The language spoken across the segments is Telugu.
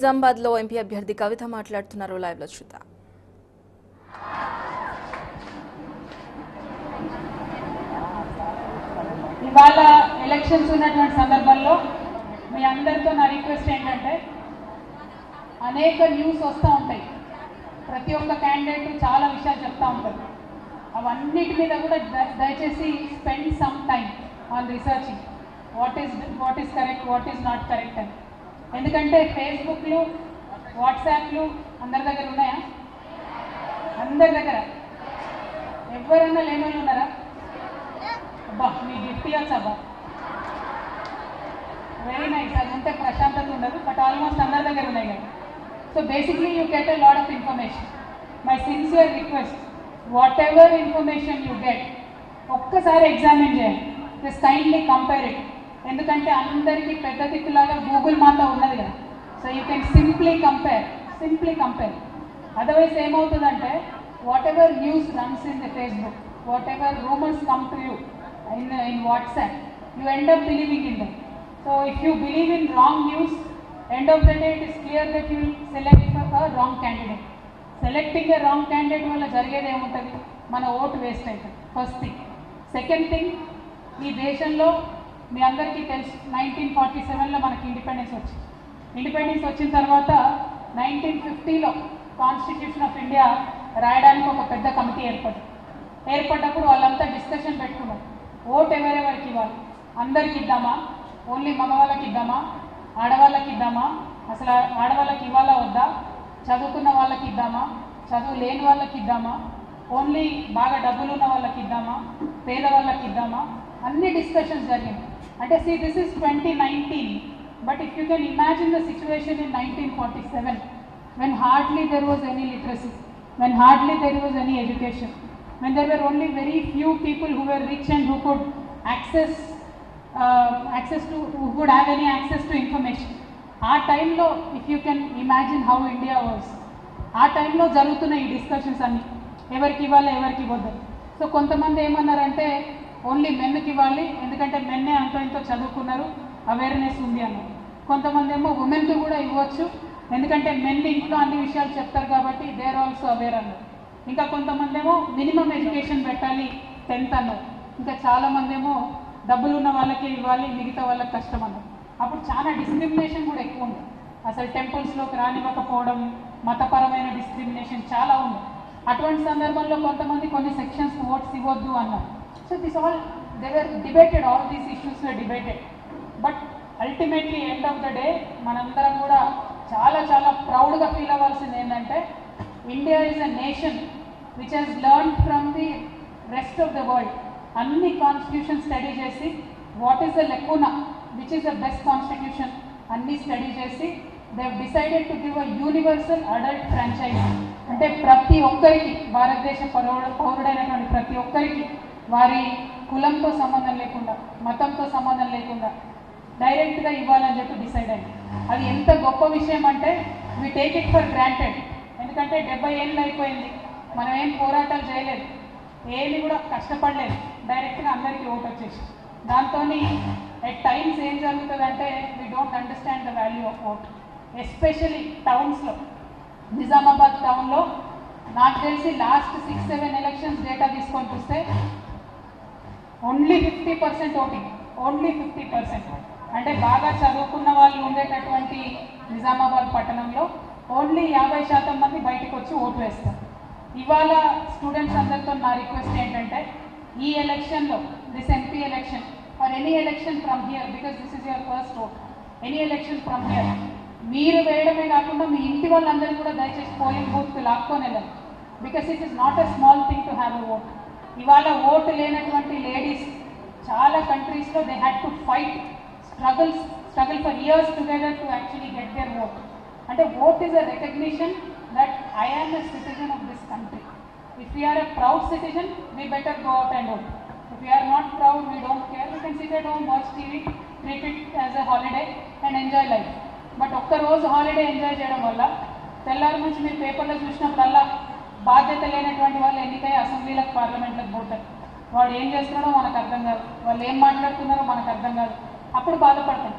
నిజామాబాద్లో ఎంపీ అభ్యర్థి కవిత మాట్లాడుతున్నారు. లైవ్ లో చూద్దాం. ఇవాళ ఎలక్షన్స్ ఉన్నటువంటి సందర్భంలో మీ అందరితో నా రిక్వెస్ట్ ఏంటంటే అనేక న్యూస్ వస్తూ ఉంటాయి. ప్రతి ఒక్క క్యాండిడేట్ చాలా విషయాలు చెప్తూ ఉంటారు. అవన్నిటి మీద కూడా దయచేసి spend some time on researching what is correct, what is not correct అని. ఎందుకంటే ఫేస్బుక్లు, వాట్సాప్లు అందరి దగ్గర ఉన్నాయా? అందరి దగ్గర. ఎవరన్నా లేని ఉన్నారా? అబ్బా మీ గిఫ్ట్ ఇవ్వచ్చు అబ్బా, వెరీ నైస్. అది ఉంటే ప్రశాంతత ఉండదు, బట్ ఆల్మోస్ట్ అందరి దగ్గర ఉన్నాయి కదా. So basically you get a lot of information. My sincere request, whatever information you get ఒక్కసారి ఎగ్జామిన్ చేయండి. Just kindly compare it. ఎందుకంటే అందరికీ పెద్ద దిక్కులాగా గూగుల్ మాత ఉన్నది కదా. So you can simply compare. Otherwise ఏమవుతుందంటే whatever news runs in the Facebook, whatever rumours come to you in WhatsApp, you end up believing in them. So if you believe in wrong news, end of the day it is clear that you will select a wrong candidate. Selecting a wrong candidate వల్ల జరిగేది ఏముంటుంది? మన ఓటు వేస్ట్ అవుతుంది. First thing. సెకండ్ థింగ్, ఈ దేశంలో మీ అందరికీ తెలుసు 1947లో మనకి ఇండిపెండెన్స్ వచ్చిన తర్వాత 1950లో కాన్స్టిట్యూషన్ ఆఫ్ ఇండియా రాయడానికి ఒక పెద్ద కమిటీ ఏర్పడ్డప్పుడు వాళ్ళంతా డిస్కషన్ పెట్టుకున్నారు. ఓటు ఎవరెవరికి ఇవ్వాలి? అందరికి ఇద్దామా? ఓన్లీ మగవాళ్ళకి ఇద్దామా? ఆడవాళ్ళకి ఇద్దామా? అసలు ఆడవాళ్ళకి ఇవ్వాలా వద్దా? చదువుకున్న వాళ్ళకి ఇద్దామా? చదువు లేని వాళ్ళకి ఇద్దామా? ఓన్లీ బాగా డబ్బులు ఉన్న వాళ్ళకి ఇద్దామా? పేదవాళ్ళకి ఇద్దామా? అన్ని డిస్కషన్స్ జరిగింది. అంటే see this is 2019, but if you can imagine the situation in 1947 when hardly there was any literacy, when hardly there was any education, when there were only very few people who were rich and who could who could have any access to information. ఆ టైంలో if you can imagine how India was, ఆ టైంలో జరుగుతున్న ఈ డిస్కషన్స్ అన్ని ఎవరికి ఇవ్వాలి, ఎవరికి ఇవ్వద్దు. సో కొంతమంది ఏమన్నారంటే ఓన్లీ మెన్కి ఇవ్వాలి, ఎందుకంటే మెన్నే అంతో ఇంతో చదువుకున్నారు, అవేర్నెస్ ఉంది అన్నారు. కొంతమంది ఏమో ఉమెన్కి కూడా ఇవ్వచ్చు, ఎందుకంటే మెన్ ఇంట్లో అన్ని విషయాలు చెప్తారు కాబట్టి దే ఆర్ ఆల్సో అవేర్ అన్నారు. ఇంకా కొంతమంది ఏమో మినిమం ఎడ్యుకేషన్ పెట్టాలి 10th అన్నారు. ఇంకా చాలామంది ఏమో డబ్బులు ఉన్న వాళ్ళకి ఇవ్వాలి, మిగతా వాళ్ళకి కష్టం అన్నారు. అప్పుడు చాలా డిస్క్రిమినేషన్ కూడా ఎక్కువ ఉంది. అసలు టెంపుల్స్లోకి రానివ్వకపోవడం, మతపరమైన డిస్క్రిమినేషన్ చాలా ఉంది. అటువంటి సందర్భంలో కొంతమంది కొన్ని సెక్షన్స్ ఓట్స్ ఇవ్వద్దు అన్నారు. So this all they were debated, all these issues were debated. But ultimately end of the day మనందరం కూడా చాలా చాలా ప్రౌడ్గా ఫీల్ అవ్వాల్సింది ఏంటంటే India is a nation which has learn from the rest of the world. అన్ని కాన్స్టిట్యూషన్ స్టడీ చేసి వాట్ ఈస్ ద లెకునా, which is the best constitution అన్నీ స్టడీ చేసి they have decided to give a universal adult franchise. అంటే ప్రతి ఒక్కరికి, భారతదేశ పౌరుడైనటువంటి ప్రతి ఒక్కరికి వారి కులంతో సంబంధం లేకుండా, మతంతో సంబంధం లేకుండా డైరెక్ట్గా ఇవ్వాలని చెప్పి డిసైడ్ అయింది. అది ఎంత గొప్ప విషయం అంటే we take it for granted. ఎందుకంటే 70 ఏళ్ళు అయిపోయింది, మనం ఏం పోరాటాలు చేయలేదు, ఏమి కూడా కష్టపడలేదు, డైరెక్ట్గా అందరికీ ఓటు వచ్చేసి. దాంతో ఎట్ టైమ్స్ ఏం జరుగుతుందంటే we don't understand the value of vote. Especially టౌన్స్లో, నిజామాబాద్ టౌన్లో నాకు తెలిసి లాస్ట్ 6-7 ఎలక్షన్స్ డేటా తీసుకొని చూస్తే ఓన్లీ 50% ఓటింగ్, ఓన్లీ 50%. అంటే బాగా చదువుకున్న వాళ్ళు ఉండేటటువంటి నిజామాబాద్ పట్టణంలో ఓన్లీ 50% మంది బయటకు వచ్చి ఓటు వేస్తారు. ఇవాళ స్టూడెంట్స్ అందరితో నా రిక్వెస్ట్ ఏంటంటే ఈ ఎలక్షన్లో, this MP election or any election from here, because this is your first vote, any election from here మీరు వేయడమే కాకుండా మీ ఇంటి వాళ్ళందరూ కూడా దయచేసి పోలింగ్ బూత్కి లాక్కొని వెళ్ళాలి. Because it is not a small thing to have a vote. ఇవాళ ఓటు లేనటువంటి లేడీస్ చాలా కంట్రీస్లో they had to fight, struggle for years together to actually get their vote. అంటే vote is a recognition that I am a citizen of this country. If you are a proud citizen, we better go out and vote. If you are not proud, we don't care, we can SIT at home, watch TV, treat it as a holiday and enjoy life. But ఒక్కరోజు హాలిడే ఎంజాయ్ చేయడం వల్ల తెల్లారి నుంచి మీరు పేపర్లో చూసినప్పుడల్లా బాధ్యత లేనటువంటి వాళ్ళు ఎన్నికై అసెంబ్లీలకు, పార్లమెంట్లకు పోతారు. వాడు ఏం చేస్తున్నాడో మనకు అర్థం కాదు, వాళ్ళు ఏం మాట్లాడుతున్నారో మనకు అర్థం కాదు. అప్పుడు బాధపడతాం.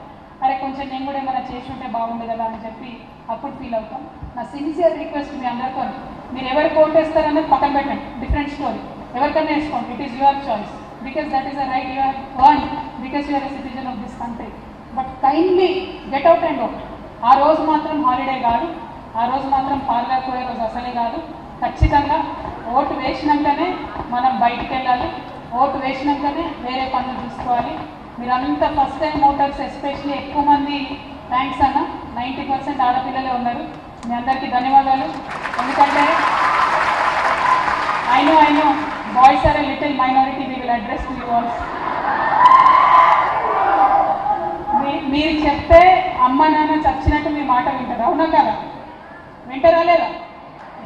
అరే కొంచెం నేను కూడా ఏమైనా చేసి ఉంటే బాగుండు కదా అని చెప్పి అప్పుడు ఫీల్ అవుతాం. నా సిన్సియర్ రిక్వెస్ట్ మీ అందరితో, మీరు ఎవరికి ఓటేస్తారన్నది పక్కన పెట్టండి, డిఫరెంట్ స్టోరీ, ఎవరికైనా వేసుకోండి, it is your choice, because that is a right you have earned because you are a citizen of this country. But kindly get out and vote. ఆ రోజు మాత్రం హాలిడే కాదు, ఆ రోజు మాత్రం పార్లర్ పోయే రోజు అసలే కాదు. ఖచ్చితంగా ఓటు వేసినాకనే మనం బయటికి వెళ్ళాలి, ఓటు వేసినాకనే వేరే పనులు చూసుకోవాలి. మీరంతా ఫస్ట్ టైం ఓటర్స్ ఎస్పెషల్లీ ఎక్కువ మంది, థ్యాంక్స్ అన్న, 90% ఆడపిల్లలే ఉన్నారు. మీ అందరికీ ధన్యవాదాలు. ఎందుకంటే I know boys are a little minority, we will address to you also. మీరు చెప్తే అమ్మ నాన్న చచ్చినట్టు మీ మాట వింటారు, అవునా కదా? వింటారా లేదా?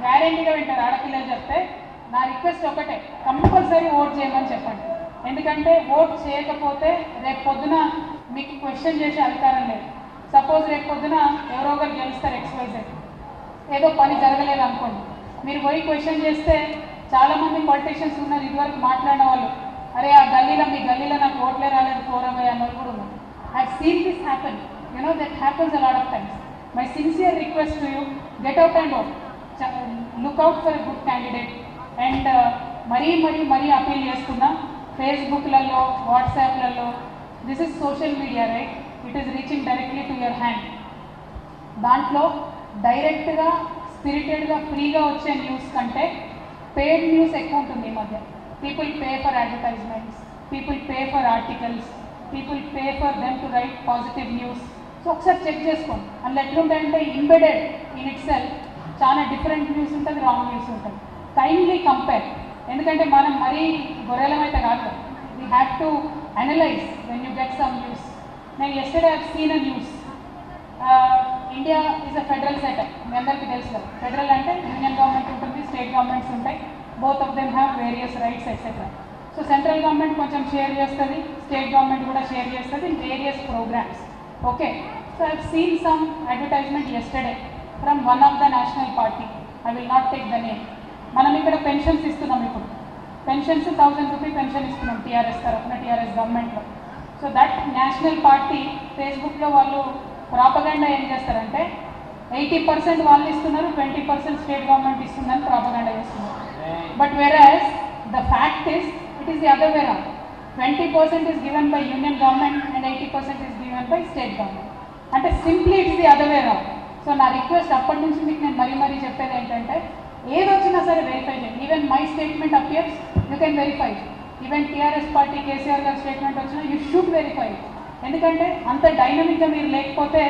గ్యారెంటీగా వింటారు. ఆడపిల్లలు చెప్తే నా రిక్వెస్ట్ ఒకటే, కంపల్సరీ ఓట్ చేయమని చెప్పండి. ఎందుకంటే ఓట్ చేయకపోతే రేపు పొద్దున మీకు క్వశ్చన్ చేసే అధికారం లేదు. సపోజ్ రేపు పొద్దున ఎవరో ఒకరు గెలుస్తారు, XYZ ఏదో పని జరగలేదు అనుకోండి, మీరు పోయి క్వశ్చన్ చేస్తే చాలామంది పొలిటీషియన్స్ ఉన్నారు, ఇదివరకు మాట్లాడిన వాళ్ళు, అరే ఆ గల్లీలో మీ గల్లీలో నాకు ఓట్లే రాలేదు కోరమయ్య అన్న వాళ్ళు కూడా ఉన్నారు. I've seen this happen. You know, that happens a lot of times. My sincere request to you, get out and vote. Look out for a good candidate. And మరీ అపీల్ చేస్తున్నా, ఫేస్బుక్లలో, వాట్సాప్లలో, this is social media right, it is reaching directly to your hand. దాంట్లో డైరెక్ట్గా స్పిరిటెడ్గా ఫ్రీగా వచ్చే న్యూస్ కంటే పెయిడ్ న్యూస్ ఎక్కువ ఉంటుంది ఈ మధ్య. People pay for advertisements, people pay for articles, people pay for them to write positive news. So ఒకసారి చెక్ చేసుకోండి. అందులో ఎట్లుంటాయంటే ఇంబెడెడ్ ఇన్ ఇట్ సెల్ఫ్ చాలా డిఫరెంట్ న్యూస్ ఉంటుంది, రాంగ్ న్యూస్ ఉంటుంది. Kindly compare. ఎందుకంటే మనం మరీ గొర్రెలమైతే కాదు, we have to analyse when you get some news. నేను yesterday I have seen a news. India is a federal setup, మీ అందరికీ తెలుసు కదా. ఫెడరల్ అంటే యూనియన్ గవర్నమెంట్ ఉంటుంది, స్టేట్ గవర్నమెంట్స్ ఉంటాయి, both of them have various rights etcetera. So central government కొంచెం షేర్ చేస్తుంది, స్టేట్ గవర్నమెంట్ కూడా షేర్ చేస్తుంది in various programmes. Okay, so I have seen some advertisement yesterday from one of the national party. I will not take the name. మనం ఇక్కడ పెన్షన్స్ ఇస్తున్నాం, ఇప్పుడు పెన్షన్స్ 1000 రూపీస్ పెన్షన్ ఇస్తున్నాం టీఆర్ఎస్ తరఫున, టీఆర్ఎస్ గవర్నమెంట్లో. సో దట్ నేషనల్ పార్టీ ఫేస్బుక్లో వాళ్ళు ప్రాపగండా ఏం చేస్తారంటే 80% వాళ్ళు ఇస్తున్నారు, 20% స్టేట్ గవర్నమెంట్ ఇస్తుందని ప్రాపగండా చేస్తున్నారు. బట్ వెరాజ్ the fact is it is the other way round. 20% is given by union government and 80% is given by state government. అంటే simply it's the other way round. So నా రిక్వెస్ట్ అప్పటి నుంచి మీకు నేను మరీ చెప్పేది ఏంటంటే, ఏది వచ్చినా సరే వెరిఫై చేయండి. Even my statement appears, you can verify. Even TRS party KCR గారి స్టేట్మెంట్ వచ్చినా యూ షుడ్ వెరిఫై. ఎందుకంటే అంత డైనమిక్గా మీరు లేకపోతే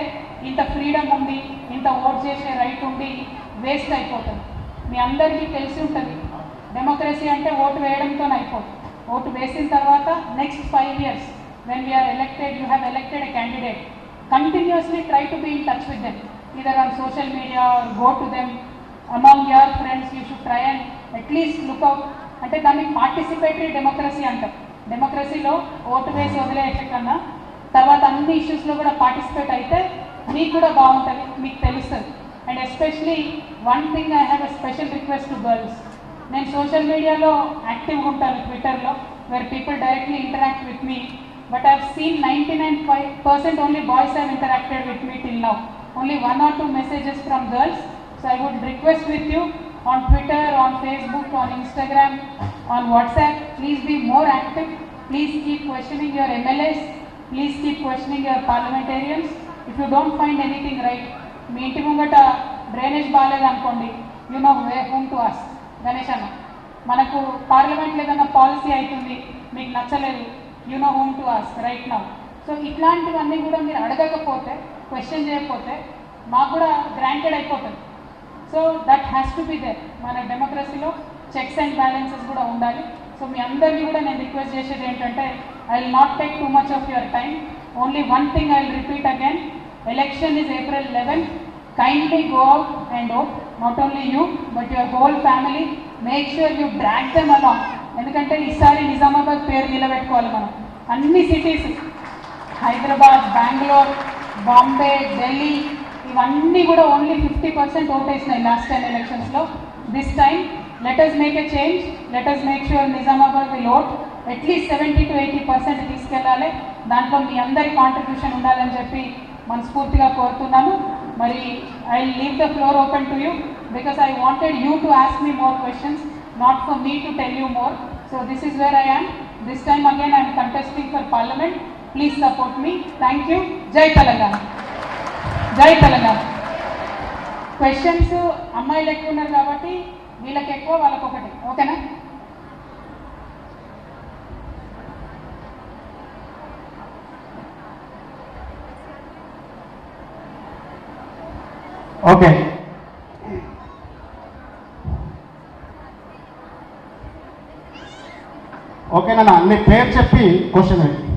ఇంత ఫ్రీడమ్ ఉంది, ఇంత ఓట్ చేసే రైట్ ఉండి వేస్ట్ అయిపోతుంది. మీ అందరికీ తెలిసి ఉంటుంది, డెమోక్రసీ అంటే ఓటు వేయడంతోనే అయిపోతుంది. ఓటు వేసిన తర్వాత next 5 years when we are elected, you have elected a candidate, continuously try to be in touch with them, either on social media or go to them among your friends. You should try and at least look out. అంటే దాన్ని పార్టిసిపేటరీ డెమోక్రసీ అంటారు. డెమోక్రసీలో ఓటు వేసి వదిలేయట కన్నా తర్వాత అన్ని ఇష్యూస్లో కూడా పార్టిసిపేట్ అయితే మీకు కూడా బాగుంటుంది, మీకు తెలుస్తుంది. And especially one thing, I have a special request to girls. నేను సోషల్ మీడియాలో యాక్టివ్గా ఉంటాను, ట్విట్టర్లో, where people directly interact with me. But I have scene 99% only boys have interacted with me till now. Only 1 or 2 messages from girls. So I would request with you on Twitter, on Facebook, on Instagram, on WhatsApp, please be more active. Please keep questioning your MLAs. Please keep questioning your parliamentarians. If you don't find anything right, మీ ఇంటి ముంగట డ్రైనేజ్ బాగాలేదు అనుకోండి, you know whom to ask. Ganesh అన్న, మనకు పార్లమెంట్లో ఏదైనా పాలసీ అవుతుంది, మీకు నచ్చలేదు, you know whom to ask right now. So ఇట్లాంటివన్నీ కూడా మీరు అడగకపోతే, క్వశ్చన్ చేయకపోతే మాకు కూడా గ్రాంటెడ్ అయిపోతుంది. So that has to be there. మన డెమోక్రసీలో చెక్స్ అండ్ బ్యాలెన్సెస్ కూడా ఉండాలి. సో మీ అందరినీ కూడా నేను రిక్వెస్ట్ చేసేది ఏంటంటే, I will not take too much of your time. Only one thing I will repeat again, election is April 11. Kindly go out and vote. Not only you, but your whole family. Make sure you drag them along. ఎందుకంటే ఈసారి నిజామాబాద్ పేరు నిలబెట్టుకోవాలి మనం. అన్ని సిటీస్, హైదరాబాద్, బెంగళూరు, బాంబే, ఢిల్లీ, ఇవన్నీ కూడా ఓన్లీ 50% ఓటేసినాయి లాస్ట్ టైం ఎలక్షన్స్లో. This time let us make a change. Let us make sure Nizamabad will vote. At least 70 to 80% తీసుకెళ్ళాలి. దాంట్లో మీ అందరి కాంట్రిబ్యూషన్ ఉండాలని చెప్పి మనస్ఫూర్తిగా కోరుతున్నాను. మరి I leave the floor open to you because I wanted you to ask me more questions, not for me to tell you more. So this is where I am. This time again I'm contesting for parliament. Please support me. Thank you. జై తెలంగాణ. జై తెలంగాణ. క్వశ్చన్స్ అమ్మాయిలు ఎక్కువ ఉన్నారు కాబట్టి వీళ్ళకి ఎక్కువ, వాళ్ళకి ఒకటి. ఓకేనా? ఓకే, ఓకేనా? నీ పేరు చెప్పి క్వశ్చన్ అడిగి.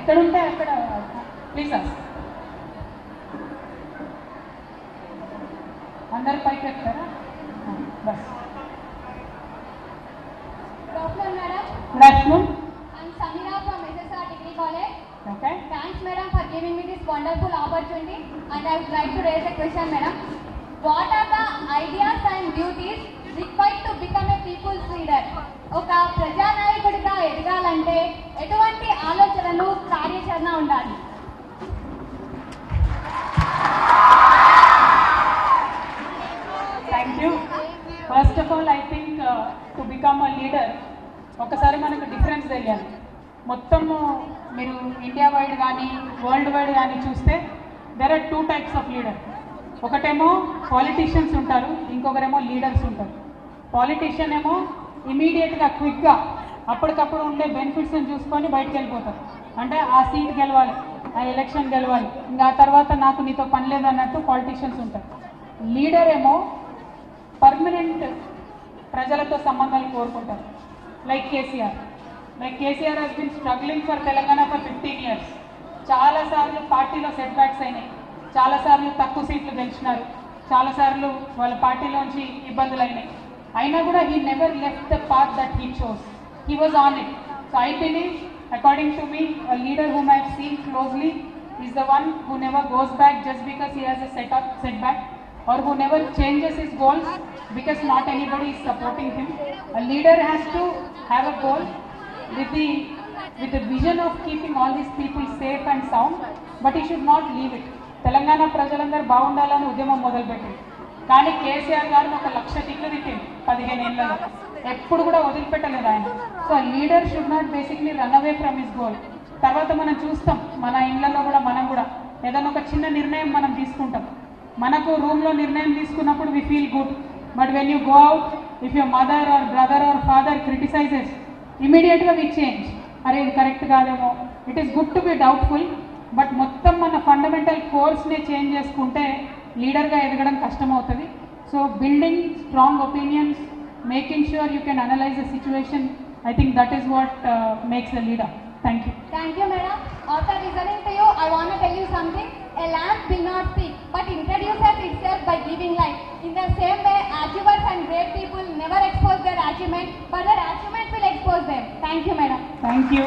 ఎక్కడ ఉంటే అక్కడ ప్లీజ్ అందరు పైకి ఎక్కుతారా? బస్. Good afternoon, madam. Good afternoon. I'm Samira from SSR Degree College. Okay. Thanks, madam, for giving me this wonderful opportunity. And I would like to raise a question, madam. What are the ideas and duties required to become a people's leader? ఒక ప్రజానాయకుడిగా ఎదగాలంటే ఎటువంటి ఆలోచనలు, కార్యాచరణ ఉండాలి? Thank you. First of all I think to become a leader ఒకసారి మనకు డిఫరెన్స్ తెలియాలి. మొత్తము మీరు ఇండియా వైడ్ కానీ వరల్డ్ వైడ్ కానీ చూస్తే there are 2 types of leader. ఒకటేమో పాలిటీషియన్స్ ఉంటారు, ఇంకొకరేమో లీడర్స్ ఉంటారు. పాలిటీషియన్ ఏమో ఇమీడియట్గా క్విక్గా అప్పటికప్పుడు ఉండే బెనిఫిట్స్ని చూసుకొని బయటకు వెళ్ళిపోతారు. అంటే ఆ సీట్ గెలవాలి, ఆ ఎలక్షన్ గెలవాలి, ఇంకా ఆ తర్వాత నాకు నీతో పని లేదన్నట్టు పాలిటీషియన్స్ ఉంటారు. లీడర్ ఏమో పర్మనెంట్ ప్రజలతో సంబంధాలు కోరుకుంటారు. Like KCR he's been struggling for Telangana for 15 years. చాలాసార్లు పార్టీలో సెట్ బ్యాక్స్ అయినాయి, చాలాసార్లు తక్కువ సీట్లు గెలిచినారు, చాలాసార్లు వాళ్ళ పార్టీలోంచి ఇబ్బందులు అయినాయి. అయినా కూడా he never left the path that he chose. He was on it. So I believe, according to me, a leader whom I have seen closely is the one who never goes back just because he has a setback, or who never changes his goals because not anybody is supporting him. A leader has to have a goal with the vision of keeping all these people safe and sound, but he should not leave it. Telangana ప్రజలందరూ బాగుండాలని ఉద్యమం మొదలుపెట్టింది, కానీ కేసీఆర్ గారిని 1,00,000 తిట్లు తిట్టింది 15 ఏళ్లలో. ఎప్పుడు కూడా వదిలిపెట్టలేదు ఆయన. So leader should not basically run away from his goal. తర్వాత మనం చూస్తాం మన ఇళ్లలో కూడా, మనం కూడా ఏదైనా ఒక చిన్న నిర్ణయం మనం తీసుకుంటాం. మనకు రూమ్లో నిర్ణయం తీసుకున్నప్పుడు we feel good, but when you go out, if your mother or brother or father criticises, ఇమీడియట్గా వి చేంజ్. అరే ఇది కరెక్ట్ కాదేమో. It is good to be doubtful, but మొత్తం మన ఫండమెంటల్ కోర్స్ని చేంజ్ చేసుకుంటే లీడర్గా ఎదగడం కష్టమవుతుంది. So building strong opinions, making sure you can analyse the situation, I think that is what makes a leader. Thank you. Thank you, madam. After listening to you, I want to tell you something. A lamp will not speak, but introduces itself by giving light. In the same way, achievers and great people never expose their achievement, but their achievement will expose them. Thank you, madam. Thank you.